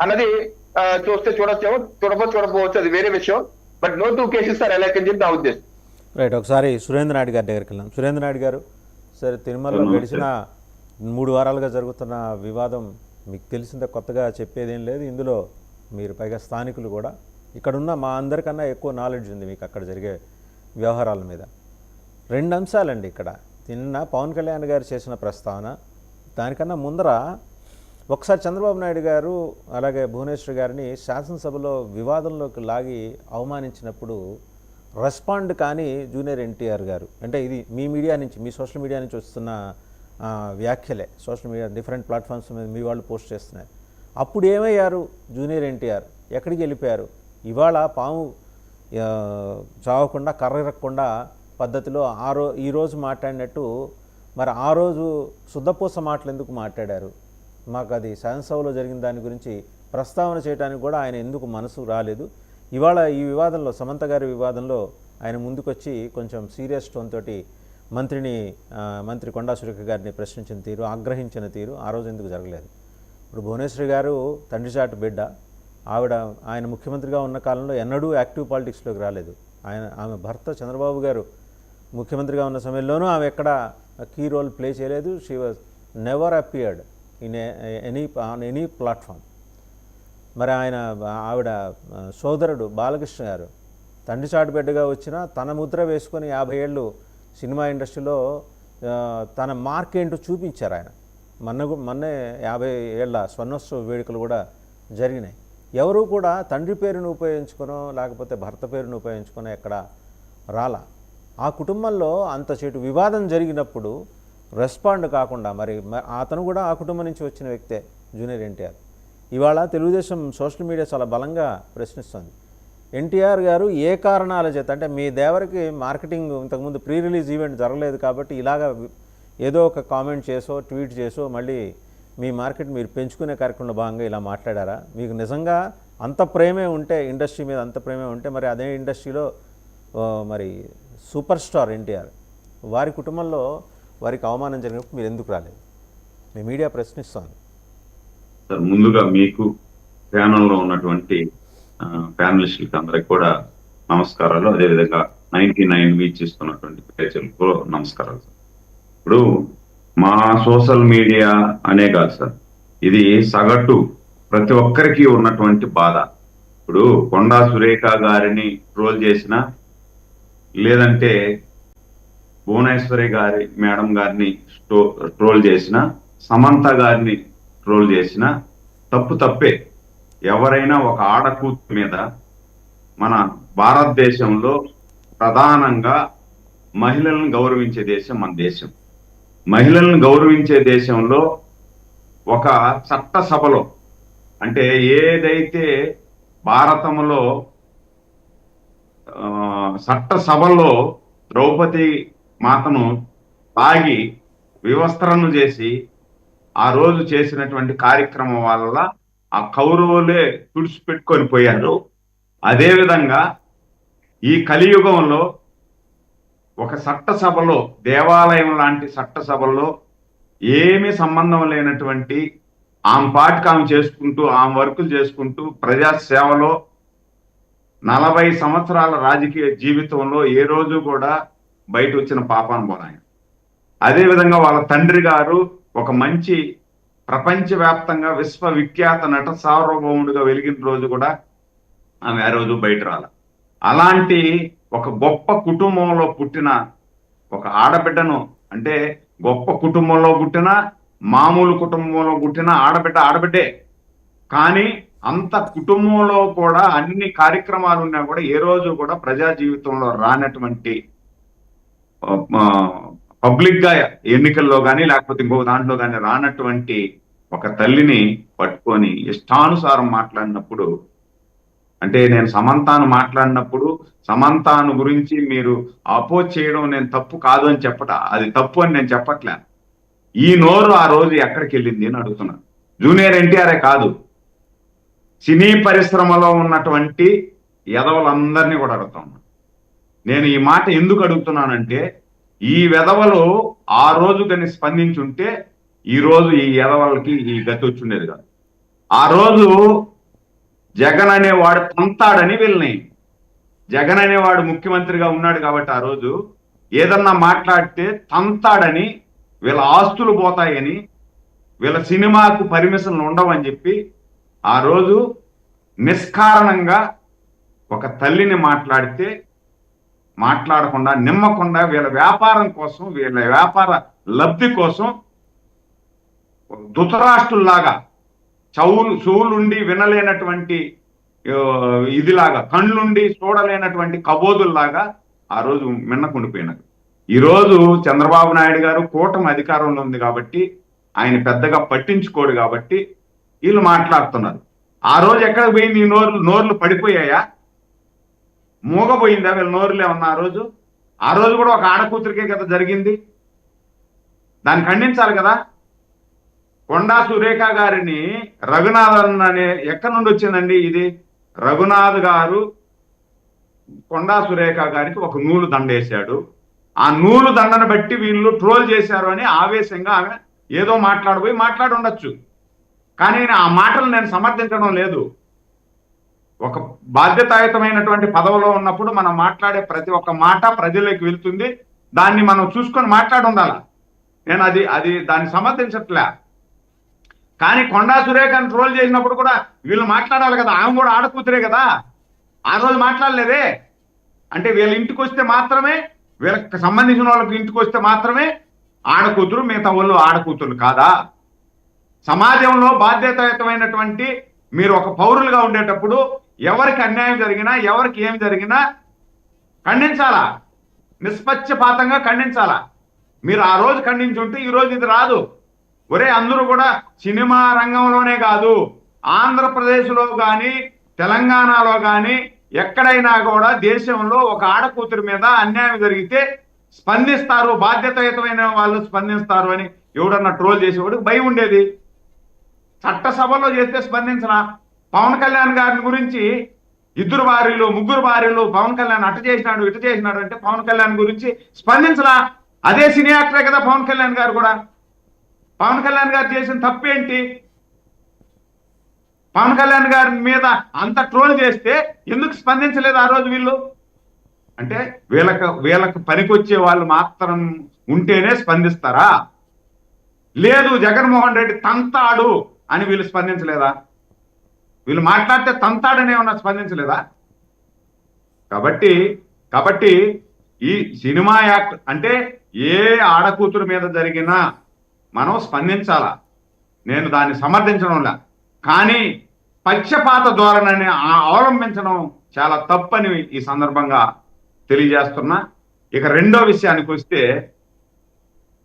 అన్నది చూస్తే చూడొచ్చేమో, చూడకపోవచ్చు, అది వేరే విషయం. But no two cases are alike అని చెప్పి నా ఉద్దేశం. రైట్. ఒకసారి సురేంద్ర నాయుడు గారి దగ్గరికి వెళ్దాం. సురేంద్ర నాయుడు గారు, సరే తిరుమలలో గడిచిన 3 వారాలుగా జరుగుతున్న వివాదం మీకు తెలిసిందే, కొత్తగా చెప్పేదేం లేదు. ఇందులో మీరు పైగా స్థానికులు కూడా, ఇక్కడున్న మా అందరికన్నా ఎక్కువ నాలెడ్జ్ ఉంది మీకు అక్కడ జరిగే వ్యవహారాల మీద. 2 అంశాలండి ఇక్కడ. నిన్న పవన్ కళ్యాణ్ గారు చేసిన ప్రస్తావన, దానికన్నా ముందర ఒకసారి చంద్రబాబు నాయుడు గారు అలాగే భువనేశ్వర్ గారిని శాసనసభలో వివాదంలోకి లాగి అవమానించినప్పుడు రెస్పాండ్ కానీ జూనియర్ ఎన్టీఆర్ గారు, అంటే ఇది మీ మీడియా నుంచి, మీ సోషల్ మీడియా నుంచి వస్తున్న వ్యాఖ్యలే, సోషల్ మీడియా డిఫరెంట్ ప్లాట్ఫామ్స్ మీద మీ వాళ్ళు పోస్ట్ చేస్తున్నారు. అప్పుడు ఏమయ్యారు జూనియర్ ఎన్టీఆర్, ఎక్కడికి వెళ్ళిపోయారు? ఇవాళ పాము చావకుండా కర్రెరక్కుండా పద్ధతిలో ఈరోజు మాట్లాడినట్టు మరి ఆ రోజు శుద్ధపూస మాటలు ఎందుకు మాట్లాడారు? మాకు అది శాసనసభలో జరిగిన దాని గురించి ప్రస్తావన చేయడానికి కూడా ఆయన ఎందుకు మనసు రాలేదు? ఇవాళ ఈ వివాదంలో, సమంత గారి వివాదంలో ఆయన ముందుకొచ్చి కొంచెం సీరియస్ టోన్ తోటి మంత్రి కొండా సురేఖ గారిని ప్రశ్నించిన తీరు, ఆగ్రహించిన తీరు ఆ రోజు ఎందుకు జరగలేదు? ఇప్పుడు భువనేశ్వరి గారు తండ్రిచాటు బిడ్డ, ఆయన ముఖ్యమంత్రిగా ఉన్న కాలంలో ఎన్నడూ యాక్టివ్ పాలిటిక్స్లోకి రాలేదు. ఆమె భర్త చంద్రబాబు గారు ముఖ్యమంత్రిగా ఉన్న సమయంలోనూ ఆమె ఎక్కడ కీ రోల్ ప్లే చేయలేదు. She was never appeared in any platform. మరి ఆవిడ సోదరుడు బాలకృష్ణ గారు తండ్రి చాటు బిడ్డగా వచ్చినా తన ముద్ర వేసుకొని 50 ఏళ్ళు సినిమా ఇండస్ట్రీలో తన మార్క్ ఏంటో చూపించారు ఆయన. మొన్నే 50 ఏళ్ళ స్వర్ణోత్సవ వేడుకలు కూడా జరిగినాయి. ఎవరూ కూడా తండ్రి పేరును ఉపయోగించుకునో లేకపోతే భర్త పేరును ఉపయోగించుకునో ఎక్కడ రాలా. ఆ కుటుంబంలో అంత చెడు వివాదం జరిగినప్పుడు రెస్పాండ్ కాకుండా, మరి అతను కూడా ఆ కుటుంబం నుంచి వచ్చిన వ్యక్తే జూనియర్ ఎన్టీఆర్. ఇవాళ తెలుగుదేశం సోషల్ మీడియా చాలా బలంగా ప్రశ్నిస్తుంది. ఎన్టీఆర్ గారు ఏ కారణాల చేత, అంటే మీ దేవరికి మార్కెటింగ్ ఇంతకుముందు ప్రీ రిలీజ్ ఈవెంట్ జరగలేదు కాబట్టి ఇలాగ ఏదో ఒక కామెంట్ చేసో ట్వీట్ చేసో మళ్ళీ మీ మార్కెట్ మీరు పెంచుకునే కార్యక్రమంలో భాగంగా ఇలా మాట్లాడారా? మీకు నిజంగా అంత ప్రేమే ఉంటే, ఇండస్ట్రీ మీద అంత ప్రేమే ఉంటే, మరి అదే ఇండస్ట్రీలో మరి సూపర్ స్టార్ ఎన్టీఆర్, వారి కుటుంబంలో వారికి అవమానం జరిగినప్పుడు మీరు ఎందుకు రాలేదు? మీ మీడియా ప్రశ్నిస్తోంది. సార్, ముందుగా మీకు ప్యానల్లో ఉన్నటువంటి ప్యానలిస్టులకి అందరికి కూడా నమస్కారాలు. అదేవిధంగా 99 వీక్షిస్తున్నటువంటి ప్రేక్షకులకు నమస్కారాలు సార్. ఇప్పుడు మా సోషల్ మీడియా అనే కాదు సార్, ఇది సగటు ప్రతి ఒక్కరికి ఉన్నటువంటి బాధ. ఇప్పుడు కొండా సురేఖ గారిని ట్రోల్ చేసిన, లేదంటే భువనేశ్వరి మేడం గారిని ట్రోల్ చేసిన, సమంత గారిని ట్రోల్ చేసిన తప్పే. ఎవరైనా ఒక ఆడకూతు మీద, మన భారతదేశంలో ప్రధానంగా మహిళలను గౌరవించే దేశం మన దేశం. మహిళలను గౌరవించే దేశంలో ఒక చట్టసభలో, అంటే ఏదైతే భారతంలో చట్టసభలో ద్రౌపది మాతను తాగి వివస్త్రను చేసి ఆ రోజు చేసినటువంటి కార్యక్రమం వల్ల ఆ కౌరవులే తుడిచిపెట్టుకొని పోయారు. అదేవిధంగా ఈ కలియుగంలో ఒక చట్టసభలో, దేవాలయం లాంటి చట్టసభలో ఏమీ సంబంధం లేనటువంటి ఆమె పాటికి ఆమె చేసుకుంటూ, ఆమె వర్కులు చేసుకుంటూ ప్రజాసేవలో 40 సంవత్సరాల రాజకీయ జీవితంలో ఏ రోజు కూడా బయట వచ్చిన పాపాను పోనాయన. అదేవిధంగా వాళ్ళ తండ్రి గారు ఒక మంచి ప్రపంచవ్యాప్తంగా విశ్వవిఖ్యాత నట సార్వభౌముడిగా వెలిగిన రోజు కూడా ఆమె ఆ రోజు బయట రాల. అలాంటి ఒక గొప్ప కుటుంబంలో పుట్టిన ఒక ఆడబిడ్డను, అంటే గొప్ప కుటుంబంలో పుట్టిన, మామూలు కుటుంబంలో పుట్టిన ఆడబిడ్డే, కానీ అంత కుటుంబంలో కూడా అన్ని కార్యక్రమాలు ఉన్నా కూడా ఏ రోజు కూడా ప్రజా జీవితంలో రానటువంటి, పబ్లిక్ గా ఎన్నికల్లో కానీ లేకపోతే ఇంకో దాంట్లో కానీ రానటువంటి ఒక తల్లిని పట్టుకొని ఇష్టానుసారం మాట్లాడినప్పుడు, అంటే నేను సమంతాను మాట్లాడినప్పుడు సమంతాను గురించి మీరు అపోజ్ చేయడం నేను తప్పు కాదు అని అది తప్పు అని నేను చెప్పట్లే. ఈ నోరు ఆ రోజు ఎక్కడికి వెళ్ళింది అని అడుగుతున్నాను. జూనియర్ ఎన్టీఆర్ఏ కాదు, సినీ పరిశ్రమలో ఉన్నటువంటి ఎదవలందరినీ కూడా అడుగుతున్నాను. నేను ఈ మాట ఎందుకు అడుగుతున్నానంటే, ఈ వెధవలు ఆ రోజు కానీ స్పందించుంటే ఈ రోజు ఈ ఎదవలకి ఈ గతి వచ్చుండేది కాదు. ఆ రోజు జగన్ అనేవాడు తంతాడని వీళ్ళని, జగన్ అనేవాడు ముఖ్యమంత్రిగా ఉన్నాడు కాబట్టి ఆ రోజు ఏదన్నా మాట్లాడితే తంతాడని, వీళ్ళ ఆస్తులు పోతాయని, వీళ్ళ సినిమాకు పర్మిషన్లు ఉండవని చెప్పి ఆ రోజు నిష్కారణంగా ఒక తల్లిని మాట్లాడకుండా నిమ్మకుండా వీళ్ళ వ్యాపారం కోసం, వీళ్ళ వ్యాపార లబ్ధి కోసం ధృతరాష్ట్రుల్లాగా చెవులుండి వినలేనటువంటి ఇదిలాగా, కళ్ళుండి చూడలేనటువంటి కబోదుల్లాగా ఆ రోజు మిన్నకుండిపోయినారు. ఈరోజు చంద్రబాబు నాయుడు గారు కూటమి అధికారంలో ఉంది కాబట్టి ఆయన పెద్దగా పట్టించుకోడు కాబట్టి వీళ్ళు మాట్లాడుతున్నారు. ఆ రోజు ఎక్కడికి పోయింది ఈ నోర్లు పడిపోయాయా? మూగపోయిందా వీళ్ళ నోరులు ఏమన్నా? ఆ రోజు కూడా ఒక ఆడకూతురికే కదా జరిగింది. దాన్ని ఖండించాలి కదా. కొండా సురేఖ గారిని రఘునాథన్ అనే ఎక్కడి నుండి వచ్చిందండి ఇది? రఘునాథ్ గారు కొండా సురేఖ గారికి ఒక నూలు దండ వేశాడు. ఆ నూలు దండను బట్టి వీళ్ళు ట్రోల్ చేశారు అని ఆవేశంగా ఆమె ఏదో మాట్లాడి ఉండొచ్చు. కానీ ఆ మాటలు నేను సమర్థించడం లేదు. ఒక బాధ్యతాయుతమైనటువంటి పదవిలో ఉన్నప్పుడు మనం మాట్లాడే ప్రతి ఒక్క మాట ప్రజల్లోకి వెళ్తుంది. దాన్ని మనం చూసుకొని మాట్లాడి ఉండాలి. నేను అది దాన్ని సమర్థించట్లే. కానీ కొండా సురేఖను ట్రోల్ చేసినప్పుడు కూడా వీళ్ళు మాట్లాడాలి కదా. ఆమె కూడా ఆడకూతురే కదా. ఆ రోజు మాట్లాడలేదే. అంటే వీళ్ళ ఇంటికి వస్తే మాత్రమే, వీళ్ళకి సంబంధించిన వాళ్ళకి ఇంటికి వస్తే మాత్రమే ఆడకూతురు, మిగతా వాళ్ళు ఆడకూతురు కాదా? సమాజంలో బాధ్యతాయుతమైనటువంటి మీరు ఒక పౌరులుగా ఉండేటప్పుడు ఎవరికి అన్యాయం జరిగినా, ఎవరికి ఏమి జరిగినా ఖండించాలా, నిష్పక్షపాతంగా ఖండించాలా. మీరు ఆ రోజు ఖండించుంటే ఈ రోజు ఇది రాదు. ఒరే, అందరూ కూడా సినిమా రంగంలోనే కాదు, ఆంధ్రప్రదేశ్లో కానీ తెలంగాణలో కానీ ఎక్కడైనా కూడా దేశంలో ఒక ఆడకూతురి మీద అన్యాయం జరిగితే స్పందిస్తారు, బాధ్యతాయుతమైన వాళ్ళు స్పందిస్తారు అని ఎవడన్నా ట్రోల్ చేసేవాడికి భయం ఉండేది. చట్టసభలో చేస్తే స్పందించరా? పవన్ కళ్యాణ్ గారిని గురించి 2 భార్యలు 3 భార్యలు, పవన్ కళ్యాణ్ అటు చేసినాడు ఇటు చేసినాడు అంటే పవన్ కళ్యాణ్ గురించి స్పందించరా? అదే సినీ యాక్టరే కదా పవన్ కళ్యాణ్ గారు కూడా. పవన్ కళ్యాణ్ గారు చేసిన తప్పేంటి? పవన్ కళ్యాణ్ గారి మీద అంత ట్రోల్ చేస్తే ఎందుకు స్పందించలేదు ఆ రోజు వీళ్ళు? అంటే వీళ్ళకు పనికొచ్చే వాళ్ళు మాత్రం ఉంటేనే స్పందిస్తారా? లేదు, జగన్మోహన్ రెడ్డి తంతాడు అని వీళ్ళు స్పందించలేదా? వీళ్ళు మాట్లాడితే తంతాడనే ఏమన్నా స్పందించలేదా? కాబట్టి ఈ సినిమా యాక్ట్ అంటే ఏ ఆడకూతురు మీద జరిగినా మనం స్పందించాలా. నేను దాన్ని సమర్థించడంలా. కానీ పక్షపాత ధోరణిని అవలంబించడం చాలా తప్పని ఈ సందర్భంగా తెలియజేస్తున్నా. ఇక రెండో విషయానికి వస్తే,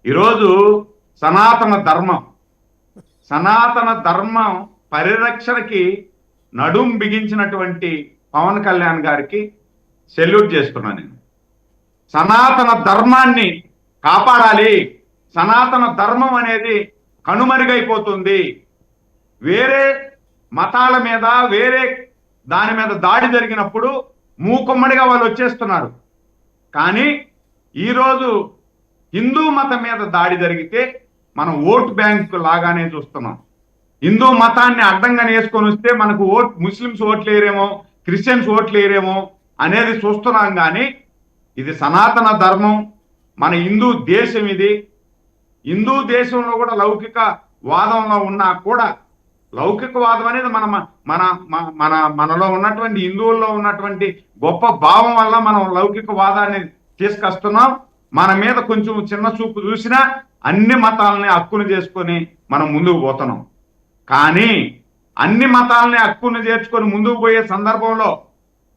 ఈరోజు సనాతన ధర్మం పరిరక్షణకి నడుం బిగించినటువంటి పవన్ కళ్యాణ్ గారికి సెల్యూట్ చేస్తున్నా. నేను సనాతన ధర్మాన్ని కాపాడాలి. సనాతన ధర్మం అనేది కనుమరుగైపోతుంది. వేరే మతాల మీద, వేరే దాని మీద దాడి జరిగినప్పుడు మూకుమ్మడిగా వాళ్ళు వచ్చేస్తున్నారు. కానీ ఈరోజు హిందూ మతం మీద దాడి జరిగితే మనం ఓట్ బ్యాంక్ లాగానే చూస్తున్నాం. హిందూ మతాన్ని అడ్డంగా వేసుకొని వస్తే మనకు ముస్లిమ్స్ ఓట్లు వేయరేమో, క్రిస్టియన్స్ ఓట్లు వేయరేమో అనేది చూస్తున్నాం. కానీ ఇది సనాతన ధర్మం, మన హిందూ దేశం. ఇది హిందూ దేశంలో కూడా లౌకిక వాదంలో ఉన్నా కూడా, లౌకికవాదం అనేది మనలో ఉన్నటువంటి హిందువుల్లో ఉన్నటువంటి గొప్ప భావం వల్ల మనం లౌకికవాదాన్ని తీసుకొస్తున్నాం. మన మీద కొంచెం చిన్న చూపు చూసినా అన్ని మతాలని హక్కును చేసుకొని మనం ముందుకు పోతున్నాం. కానీ అన్ని మతాలని హక్కును చేర్చుకొని ముందుకు పోయే సందర్భంలో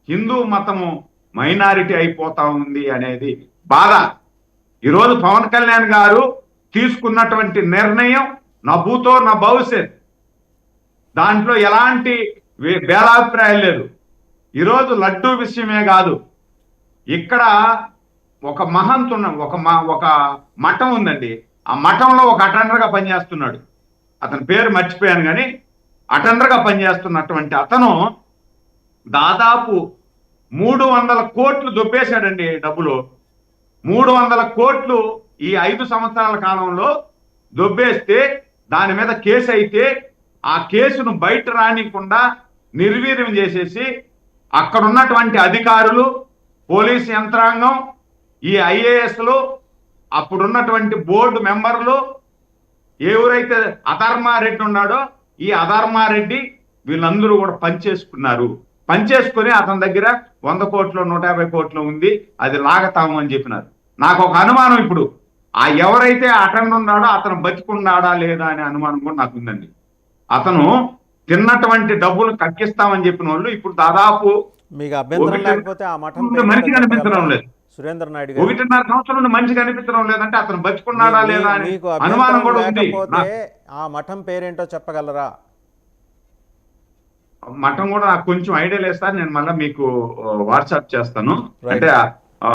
హిందూ మతము మైనారిటీ అయిపోతా ఉంది అనేది బాధ. ఈరోజు పవన్ కళ్యాణ్ గారు తీసుకున్నటువంటి నిర్ణయం నా భూతో నా భవిష్యత్, దాంట్లో ఎలాంటి భేదాభిప్రాయం లేదు. ఈరోజు లడ్డూ విషయమే కాదు, ఇక్కడ ఒక ఒక మఠం ఉందండి. ఆ మఠంలో ఒక అటెండర్గా పనిచేస్తున్నాడు. అతని పేరు మర్చిపోయాను, కానీ అటెండర్గా పనిచేస్తున్నటువంటి అతను దాదాపు 300 కోట్లు దొబ్బేశాడండి డబ్బులు. 300 కోట్లు ఈ 5 సంవత్సరాల కాలంలో దొబ్బేస్తే దాని మీద కేసు అయితే ఆ కేసును బయట రానికుండా నిర్వీర్యం చేసేసి అక్కడ ఉన్నటువంటి అధికారులు, పోలీసు యంత్రాంగం, ఈ ఐఏఎస్లు, అప్పుడున్నటువంటి బోర్డు మెంబర్లు, ఎవరైతే అధర్మారెడ్డి ఉన్నాడో ఈ అధర్మారెడ్డి వీళ్ళందరూ కూడా పనిచేసుకుని అతని దగ్గర 100 కోట్లు 150 కోట్లు ఉంది, అది లాగతాము అని చెప్పినారు. నాకు ఒక అనుమానం, ఇప్పుడు ఆ ఎవరైతే అటెండ్ ఉన్నాడో అతను బతికున్నాడా లేదా అనే అనుమానం కూడా నాకు ఉందండి. అతను తిన్నటువంటి డబ్బులు కక్కిస్తామని చెప్పిన వాళ్ళు ఇప్పుడు దాదాపు మీకు అభ్యంతరం లేకపోతే ఆ మఠం మనిషి కనిపించడం లేదు. సురేంద్ర నాయుడు గారు 1.5 సంవత్సరం నుండి మనిషి కనిపించడం లేదంటే అతను బతికున్నాడా లేదా అని మీకు అనుమానం కూడా అభ్యంతరం ఉంది. లేకపోతే ఆ మఠం పేరేంటో చెప్పగలరా? మఠం కూడా నాకు కొంచెం ఐడియా లేదు సార్, నేను మళ్ళీ మీకు వాట్సాప్ చేస్తాను. అంటే